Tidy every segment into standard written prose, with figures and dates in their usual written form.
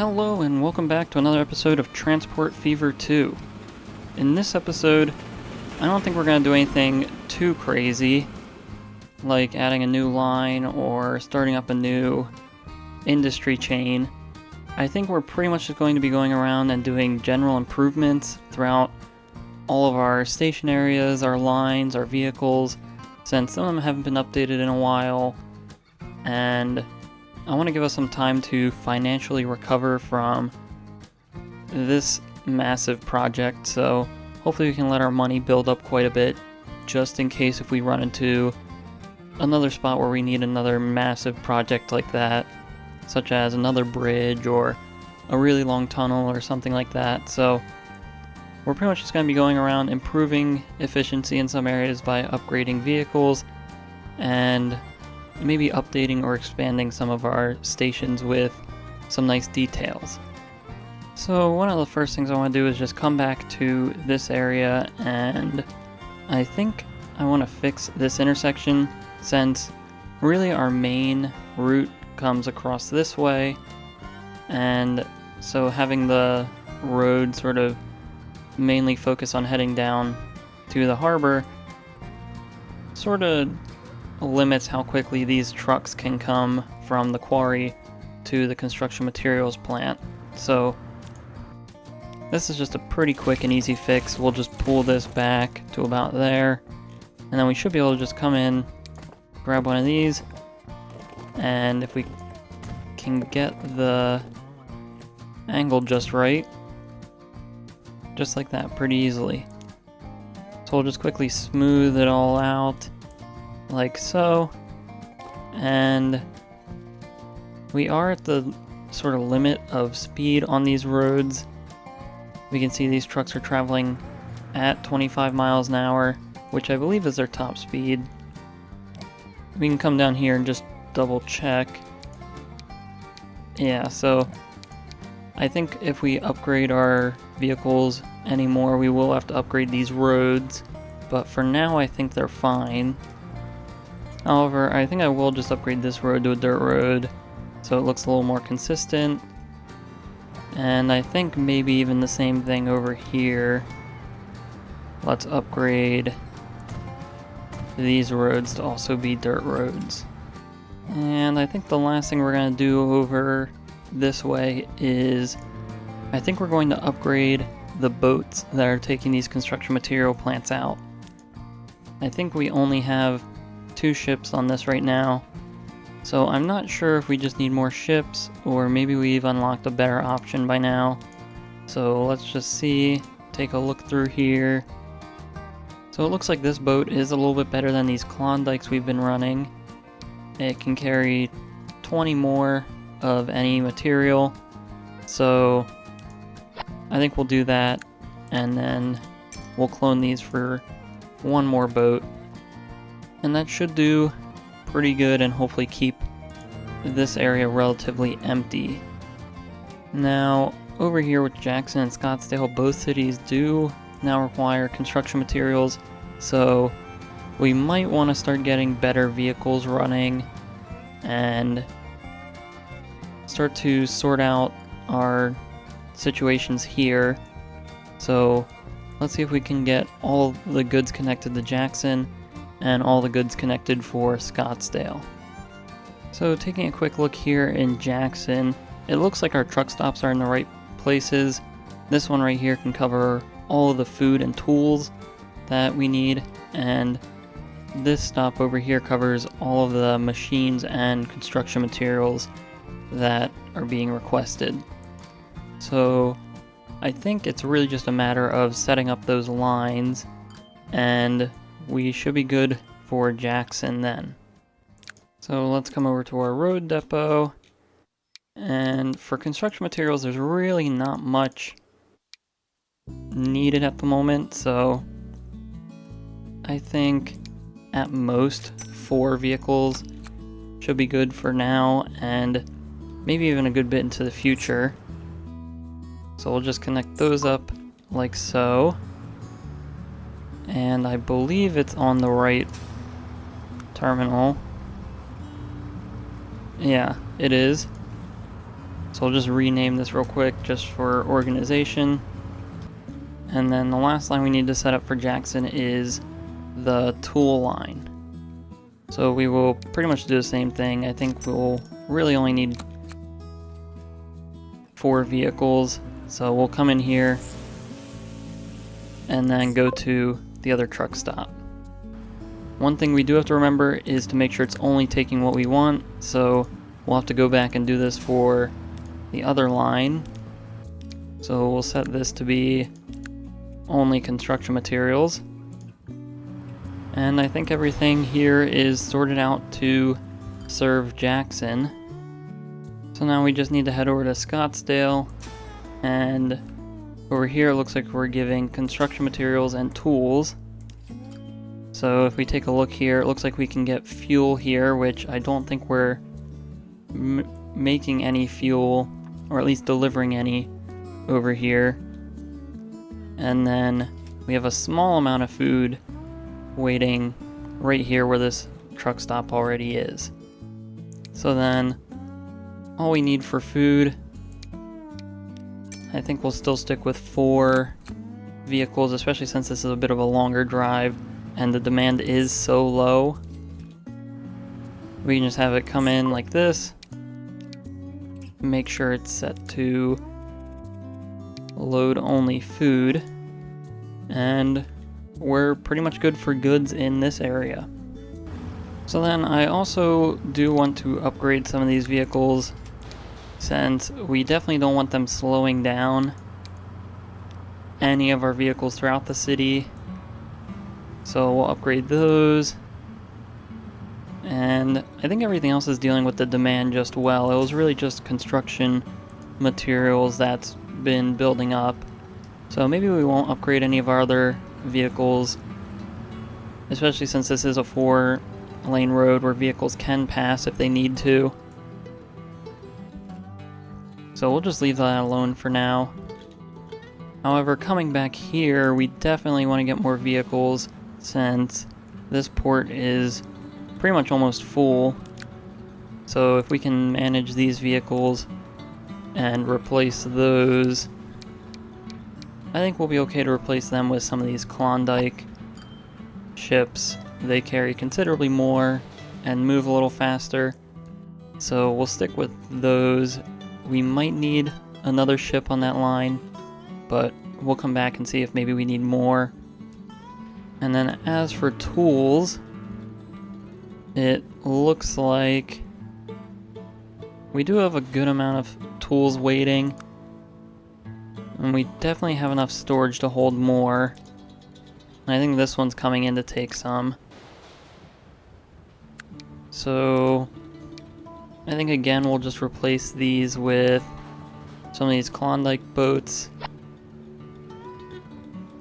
Hello and welcome back to another episode of Transport Fever 2. In this episode, I don't think we're going to do anything too crazy, like adding a new line or starting up a new industry chain. I think we're pretty much just going to be going around and doing general improvements throughout all of our station areas, our lines, our vehicles, since some of them haven't been updated in a while, and I want to give us some time to financially recover from this massive project, so hopefully we can let our money build up quite a bit, just in case if we run into another spot where we need another massive project like that, such as another bridge or a really long tunnel or something like that. So we're pretty much just going to be going around improving efficiency in some areas by upgrading vehicles and maybe updating or expanding some of our stations with some nice details. So one of the first things I want to do is just come back to this area, and I think I want to fix this intersection since really our main route comes across this way, and so having the road sort of mainly focus on heading down to the harbor sort of limits how quickly these trucks can come from the quarry to the construction materials plant. So this is just a pretty quick and easy fix. We'll just pull this back to about there, and then we should be able to just come in, grab one of these, and if we can get the angle just right, just like that, pretty easily. So we'll just quickly smooth it all out like so, and we are at the sort of limit of speed on these roads. We can see these trucks are traveling at 25 miles an hour, which I believe is their top speed. We can come down here and just double check. Yeah, so I think if we upgrade our vehicles anymore, we will have to upgrade these roads, but for now I think they're fine. However, I think I will just upgrade this road to a dirt road so it looks a little more consistent. And I think maybe even the same thing over here. Let's upgrade these roads to also be dirt roads. And I think the last thing we're going to do over this way is I think we're going to upgrade the boats that are taking these construction material plants out. I think we only have 2 ships on this right now, so I'm not sure if we just need more ships or maybe we've unlocked a better option by now. So let's just see, take a look through here. So it looks like this boat is a little bit better than these Klondikes we've been running. It can carry 20 more of any material, so I think we'll do that, and then we'll clone these for one more boat. And that should do pretty good and hopefully keep this area relatively empty. Now, over here with Jackson and Scottsdale, both cities do now require construction materials, so we might want to start getting better vehicles running and start to sort out our situations here. So let's see if we can get all the goods connected to Jackson and all the goods connected for Scottsdale. So taking a quick look here in Jackson, it looks like our truck stops are in the right places. This one right here can cover all of the food and tools that we need, and this stop over here covers all of the machines and construction materials that are being requested. So I think it's really just a matter of setting up those lines, and we should be good for Jackson then. So let's come over to our road depot, and for construction materials there's really not much needed at the moment, so I think at most 4 vehicles should be good for now, and maybe even a good bit into the future. So we'll just connect those up like so. And I believe it's on the right terminal. Yeah, it is. So So I'll just rename this real quick just for organization. And then the last line we need to set up for Jackson is the tool line. So we will pretty much do the same thing. I think we'll really only need 4 vehicles. So we'll come in here and then go to the other truck stop. One thing we do have to remember is to make sure it's only taking what we want. So we'll have to go back and do this for the other line. So we'll set this to be only construction materials. And I think everything here is sorted out to serve Jackson. So now we just need to head over to Scottsdale, and over here it looks like we're giving construction materials and tools. So if we take a look here, it looks like we can get fuel here, which I don't think we're making any fuel, or at least delivering any over here. And then we have a small amount of food waiting right here where this truck stop already is. So then all we need for food, I think we'll still stick with 4 vehicles, especially since this is a bit of a longer drive and the demand is so low. We can just have it come in like this, make sure it's set to load only food, and we're pretty much good for goods in this area. So then I also do want to upgrade some of these vehicles, since we definitely don't want them slowing down any of our vehicles throughout the city. So we'll upgrade those. And I think everything else is dealing with the demand just well. It was really just construction materials that's been building up. So maybe we won't upgrade any of our other vehicles, especially since this is a 4-lane road where vehicles can pass if they need to. So we'll just leave that alone for now. However, coming back here, we definitely want to get more vehicles since this port is pretty much almost full. So if we can manage these vehicles and replace those, I think we'll be okay to replace them with some of these Klondike ships. They carry considerably more and move a little faster, so we'll stick with those. We might need another ship on that line, but we'll come back and see if maybe we need more. And then as for tools, it looks like we do have a good amount of tools waiting, and we definitely have enough storage to hold more. And I think this one's coming in to take some. So I think again we'll just replace these with some of these Klondike boats.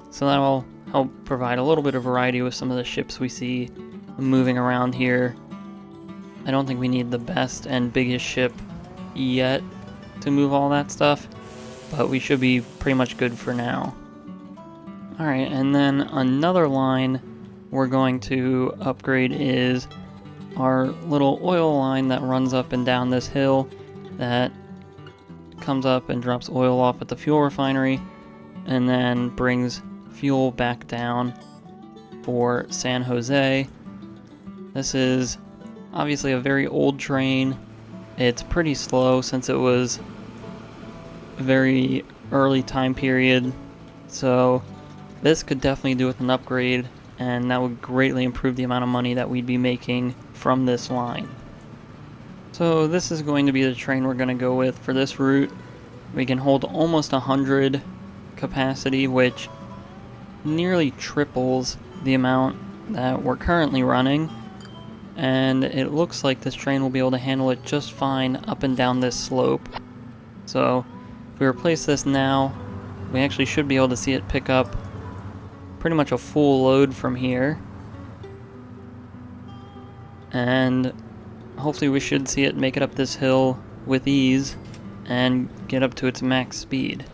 So that'll help provide a little bit of variety with some of the ships we see moving around here. I don't think we need the best and biggest ship yet to move all that stuff, but we should be pretty much good for now. Alright, and then another line we're going to upgrade is our little oil line that runs up and down this hill that comes up and drops oil off at the fuel refinery and then brings fuel back down for San Jose. This is obviously a very old train. It's pretty slow since it was a very early time period, so this could definitely do with an upgrade, and that would greatly improve the amount of money that we'd be making from this line. So this is going to be the train we're going to go with for this route. We can hold almost 100 capacity, which nearly triples the amount that we're currently running, and it looks like this train will be able to handle it just fine up and down this slope. So if we replace this now, we actually should be able to see it pick up pretty much a full load from here, and hopefully we should see it make it up this hill with ease and get up to its max speed.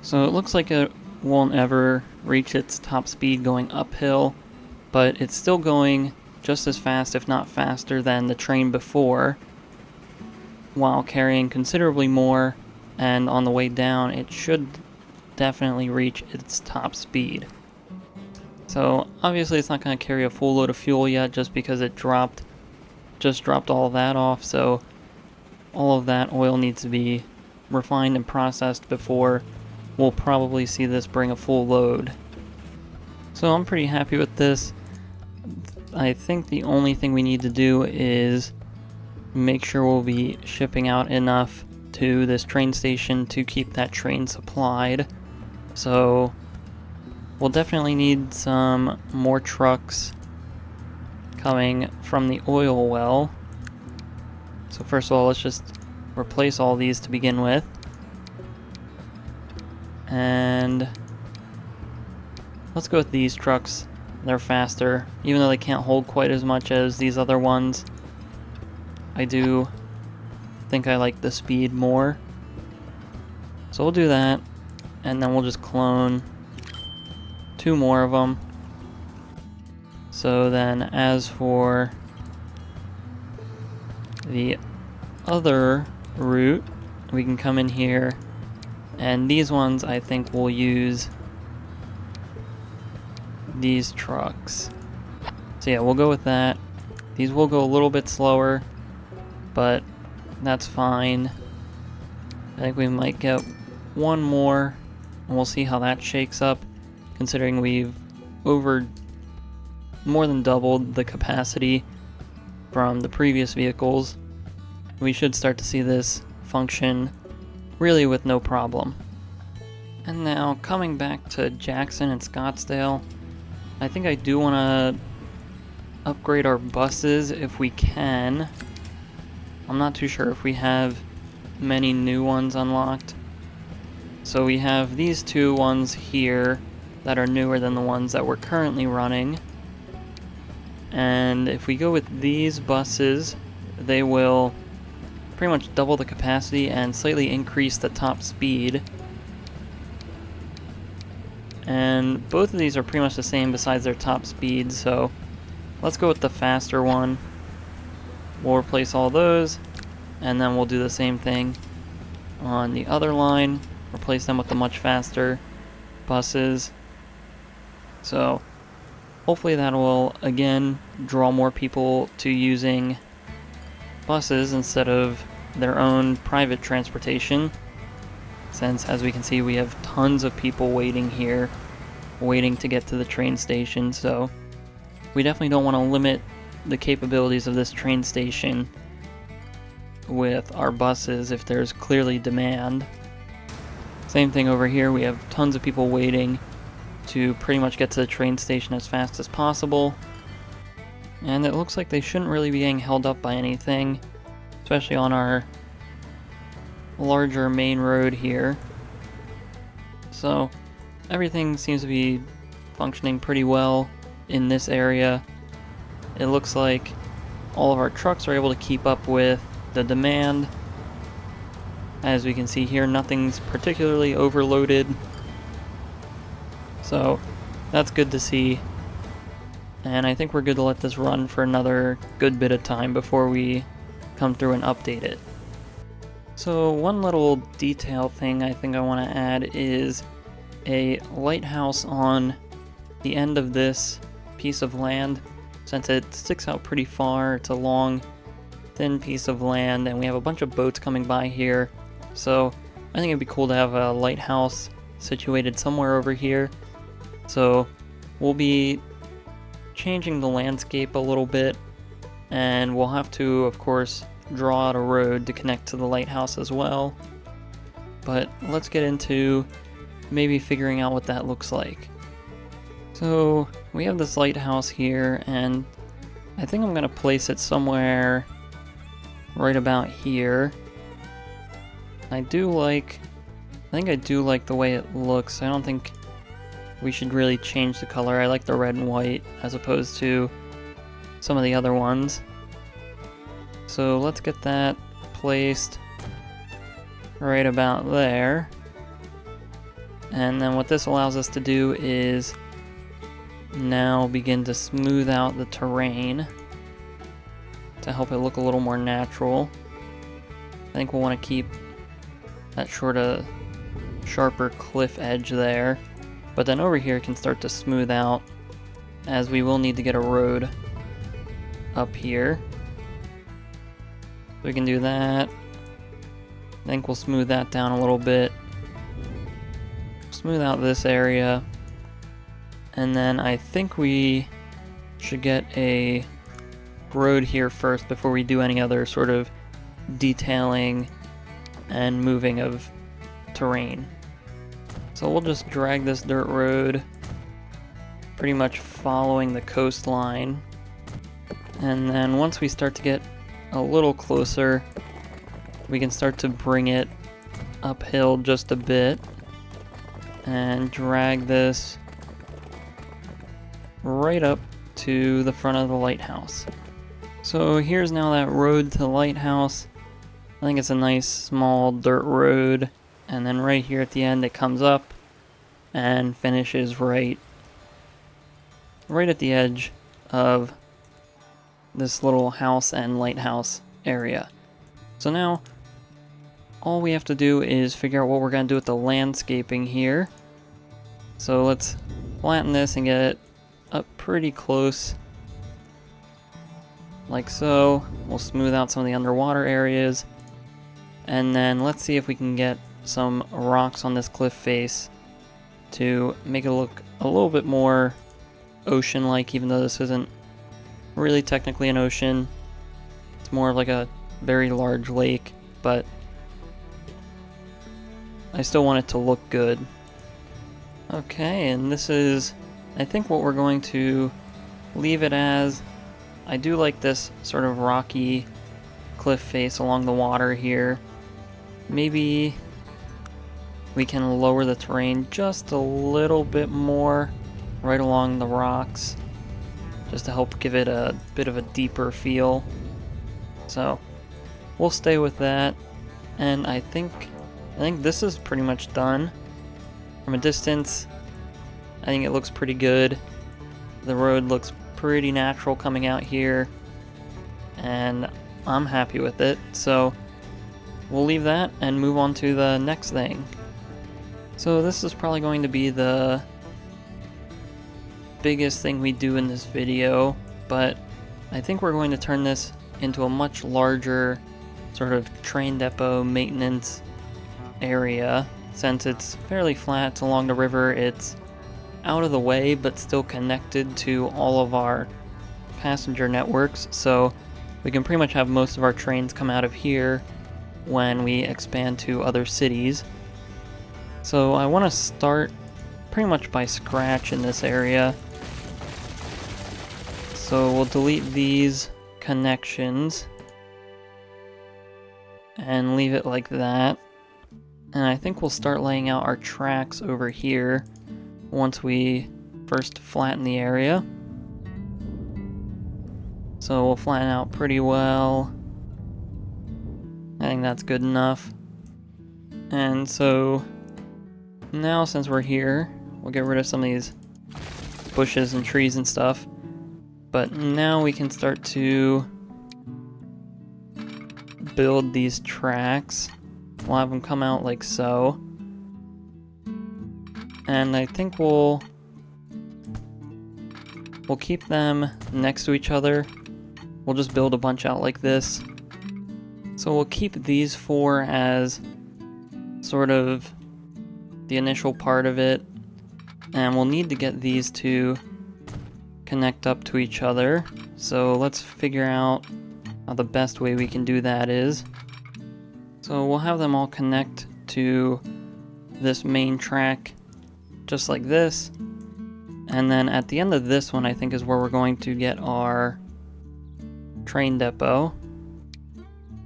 So it looks like it won't ever reach its top speed going uphill, but it's still going just as fast, if not faster, than the train before. while carrying considerably more, and on the way down it should definitely reach its top speed. So obviously it's not going to carry a full load of fuel yet just because it just dropped all of that off, so all of that oil needs to be refined and processed before we'll probably see this bring a full load. So I'm pretty happy with this. I think the only thing we need to do is make sure we'll be shipping out enough to this train station to keep that train supplied. So we'll definitely need some more trucks coming from the oil well. So first of all, let's just replace all these to begin with. And let's go with these trucks. They're faster, even though they can't hold quite as much as these other ones. I do think I like the speed more. So we'll do that, and then we'll just clone 2 more of them. So then as for the other route, we can come in here, and these ones I think we'll use these trucks. So yeah, we'll go with that. These will go a little bit slower, but that's fine. I think we might get one more, and we'll see how that shakes up, considering we've more than doubled the capacity from the previous vehicles. We should start to see this function really with no problem. And now coming back to Jackson and Scottsdale, I think I do want to upgrade our buses if we can. I'm not too sure if we have many new ones unlocked. So we have these 2 ones here that are newer than the ones that we're currently running. And if we go with these buses, they will pretty much double the capacity and slightly increase the top speed. And both of these are pretty much the same besides their top speed, so let's go with the faster one. We'll replace all those, and then we'll do the same thing on the other line, replace them with the much faster buses. So hopefully that will again draw more people to using buses instead of their own private transportation, since as we can see we have tons of people waiting here, waiting to get to the train station. So we definitely don't want to limit the capabilities of this train station with our buses if there's clearly demand. Same thing over here, we have tons of people waiting to pretty much get to the train station as fast as possible. And it looks like they shouldn't really be getting held up by anything, especially on our larger main road here. So everything seems to be functioning pretty well in this area. It looks like all of our trucks are able to keep up with the demand. As we can see here, nothing's particularly overloaded. So that's good to see. And I think we're good to let this run for another good bit of time before we come through and update it. So one little detail thing I think I want to add is a lighthouse on the end of this piece of land. Since it sticks out pretty far, it's a long, thin piece of land, and we have a bunch of boats coming by here. So I think it'd be cool to have a lighthouse situated somewhere over here. So we'll be changing the landscape a little bit, and we'll have to, of course, draw out a road to connect to the lighthouse as well. But let's get into maybe figuring out what that looks like. So we have this lighthouse here, and I think I'm going to place it somewhere right about here. I think I do like the way it looks. I don't think we should really change the color. I like the red and white as opposed to some of the other ones. So let's get that placed right about there. And then what this allows us to do is now begin to smooth out the terrain to help it look a little more natural. think we'll want to keep that sharper cliff edge there. But then over here it can start to smooth out, as we will need to get a road up here. So we can do that. I think we'll smooth that down a little bit. Smooth out this area. And then I think we should get a road here first before we do any other sort of detailing and moving of terrain. So we'll just drag this dirt road pretty much following the coastline. And then once we start to get a little closer, we can start to bring it uphill just a bit and drag this right up to the front of the lighthouse. So here's now that road to the lighthouse. I think it's a nice small dirt road, and then right here at the end it comes up and finishes right at the edge of this little house and lighthouse area. So now all we have to do is figure out what we're going to do with the landscaping here. So let's flatten this and get it up pretty close like so. We'll smooth out some of the underwater areas, and then let's see if we can get some rocks on this cliff face to make it look a little bit more ocean-like, even though this isn't really technically an ocean. It's more like a very large lake, but I still want it to look good. Okay, and this is, I think, what we're going to leave it as. I do like this sort of rocky cliff face along the water here. Maybe we can lower the terrain just a little bit more right along the rocks, just to help give it a bit of a deeper feel. So we'll stay with that, and I think this is pretty much done. From a distance, I think it looks pretty good. The road looks pretty natural coming out here, and I'm happy with it. So we'll leave that and move on to the next thing. So this is probably going to be the biggest thing we do in this video, but I think we're going to turn this into a much larger sort of train depot maintenance area. Since it's fairly flat along the river, it's out of the way but still connected to all of our passenger networks, so we can pretty much have most of our trains come out of here when we expand to other cities. So I want to start pretty much by scratch in this area. So we'll delete these connections and leave it like that. And I think we'll start laying out our tracks over here once we first flatten the area. So we'll flatten out pretty well. I think that's good enough. And so now, since we're here, we'll get rid of some of these bushes and trees and stuff. But now we can start to build these tracks. We'll have them come out like so. And I think we'll keep them next to each other. We'll just build a bunch out like this. So we'll keep these four as sort of the initial part of it. And we'll need to get these to connect up to each other. So let's figure out how the best way we can do that is. So we'll have them all connect to this main track just like this. And then at the end of this one, I think, is where we're going to get our train depot.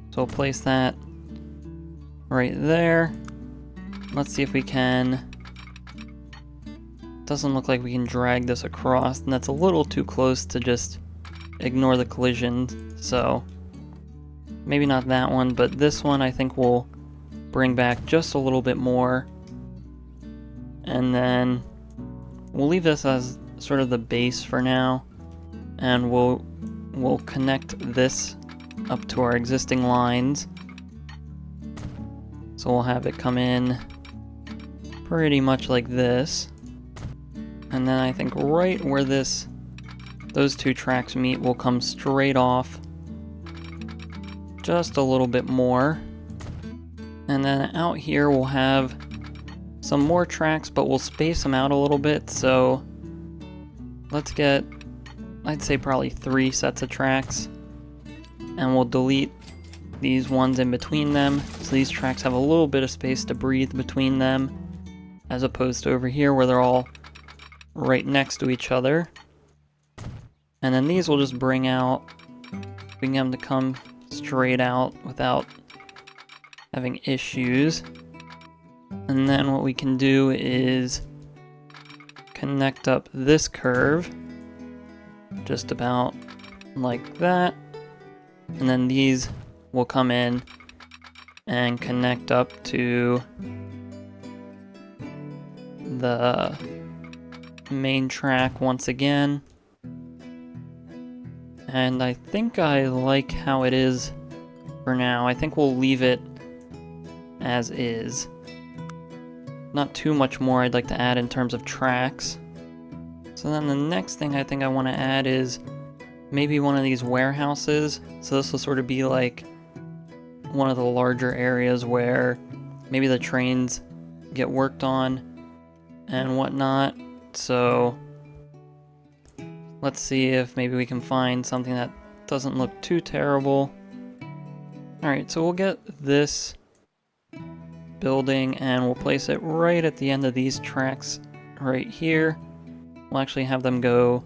So we'll place that right there. Let's see if we can. Doesn't look like we can drag this across, and that's a little too close to just ignore the collisions. So maybe not that one, but this one I think we'll bring back just a little bit more. And then we'll leave this as sort of the base for now, and we'll connect this up to our existing lines. So we'll have it come in pretty much like this. And then I think right where those two tracks meet will come straight off just a little bit more. And then out here we'll have some more tracks, but we'll space them out a little bit. So let's get, I'd say probably 3 sets of tracks. And we'll delete these ones in between them. So these tracks have a little bit of space to breathe between them, as opposed to over here where they're all right next to each other. And then these will just bring them to come straight out without having issues. And then what we can do is connect up this curve just about like that. And then these will come in and connect up to the main track once again. And I think I like how it is for now. I think we'll leave it as is. Not too much more I'd like to add in terms of tracks. So then the next thing I think I want to add is maybe one of these warehouses. So this will sort of be like one of the larger areas where maybe the trains get worked on and whatnot. So let's see if maybe we can find something that doesn't look too terrible. Alright, so we'll get this building and we'll place it right at the end of these tracks right here. We'll actually have them go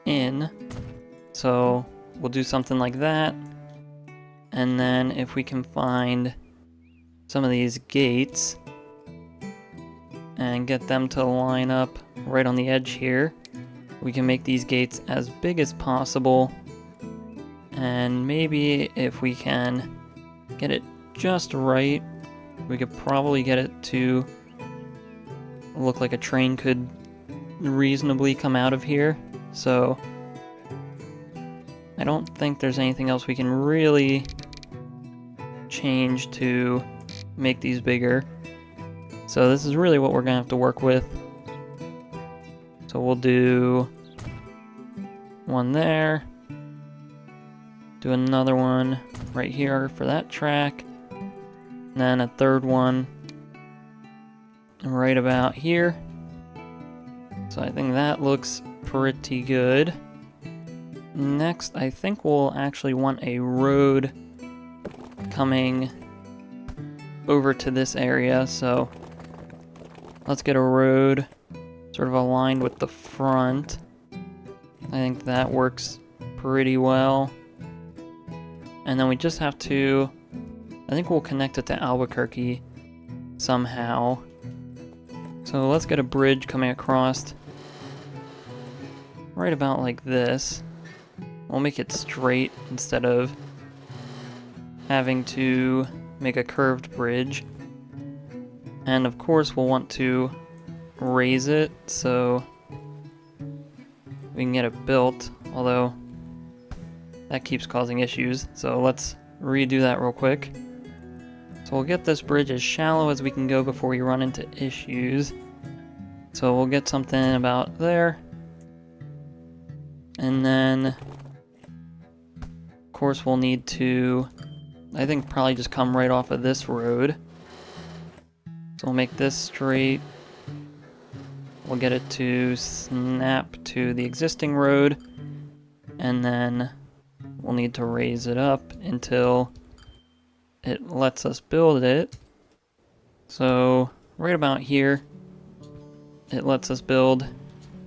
in. So we'll do something like that. And then if we can find some of these gates and get them to line up right on the edge here, we can make these gates as big as possible. And maybe if we can get it just right, we could probably get it to look like a train could reasonably come out of here. So I don't think there's anything else we can really change to make these bigger. So this is really what we're gonna have to work with. So we'll do one there, do another one right here for that track, and then a third one right about here. So I think that looks pretty good. Next, I think we'll actually want a road coming over to this area. So let's get a road sort of aligned with the front. I think that works pretty well. And then we just have to, I think we'll connect it to Albuquerque somehow. So let's get a bridge coming across right about like this. We'll make it straight instead of having to make a curved bridge. And of course we'll want to raise it so we can get it built, although that keeps causing issues. So let's redo that real quick. So we'll get this bridge as shallow as we can go before we run into issues. So we'll get something about there. And then, of course, we'll need to, I think, probably just come right off of this road. So we'll make this straight. We'll get it to snap to the existing road. And then we'll need to raise it up until it lets us build it. So right about here, it lets us build.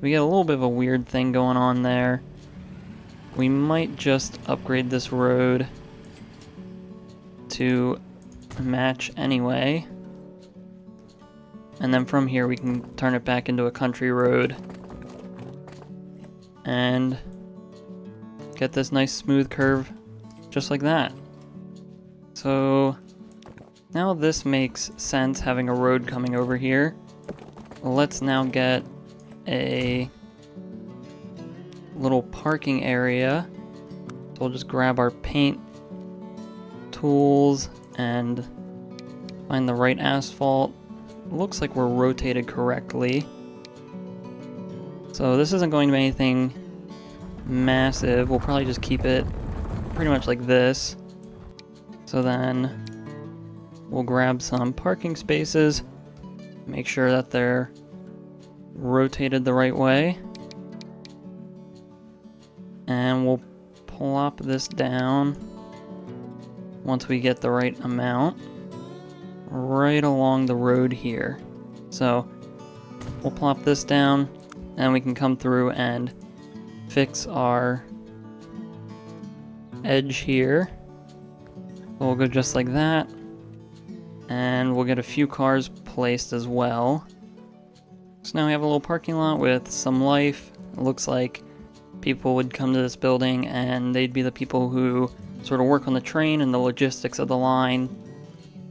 We get a little bit of a weird thing going on there. We might just upgrade this road to match anyway. And then from here we can turn it back into a country road. And get this nice smooth curve just like that. So now this makes sense, having a road coming over here. Let's now get a little parking area. So we'll just grab our paint tools and Find the right asphalt. Looks like we're rotated correctly. So this isn't going to be anything massive. We'll probably just keep it pretty much like this. So then we'll grab some parking spaces, make sure that they're rotated the right way, and we'll plop this down once we get the right amount right along the road here. So we'll plop this down and we can come through and fix our edge here. We'll go just like that, and we'll get a few cars placed as well. So now we have a little parking lot with some life. It looks like people would come to this building and they'd be the people who sort of work on the train and the logistics of the line.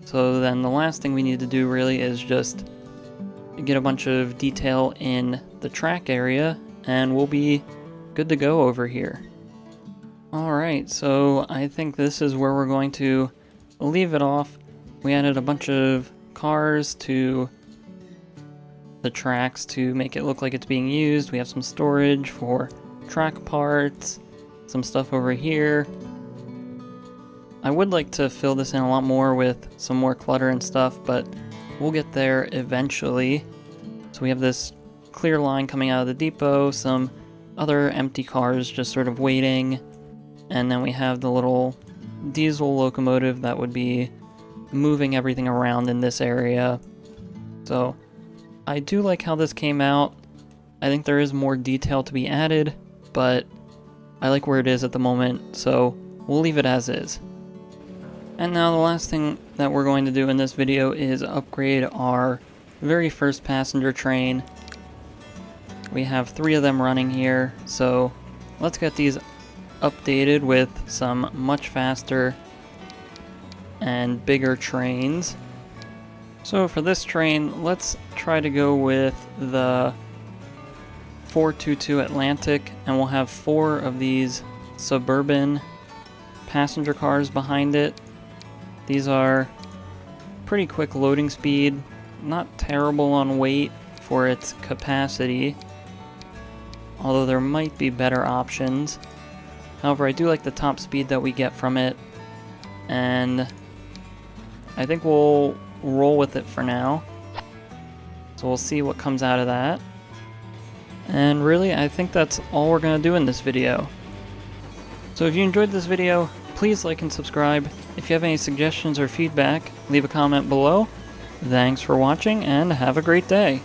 So then the last thing we need to do really is just get a bunch of detail in the track area and we'll be good to go over here. Alright, so I think this is where we're going to leave it off. We added a bunch of cars to the tracks to make it look like it's being used. We have some storage for track parts, some stuff over here. I would like to fill this in a lot more with some more clutter and stuff, but we'll get there eventually. So we have this clear line coming out of the depot, some other empty cars just sort of waiting, and then we have the little diesel locomotive that would be moving everything around in this area. So I do like how this came out. I think there is more detail to be added, but I like where it is at the moment, so we'll leave it as is. And now the last thing that we're going to do in this video is upgrade our very first passenger train. We have 3 of them running here, so let's get these updated with some much faster and bigger trains. So for this train, let's try to go with the 422 Atlantic, and we'll have 4 of these suburban passenger cars behind it. These are pretty quick loading speed, not terrible on weight for its capacity, although there might be better options. However, I do like the top speed that we get from it, and I think we'll roll with it for now. So we'll see what comes out of that. And really, I think that's all we're going to do in this video. So if you enjoyed this video, please like and subscribe. If you have any suggestions or feedback, leave a comment below. Thanks for watching, and have a great day.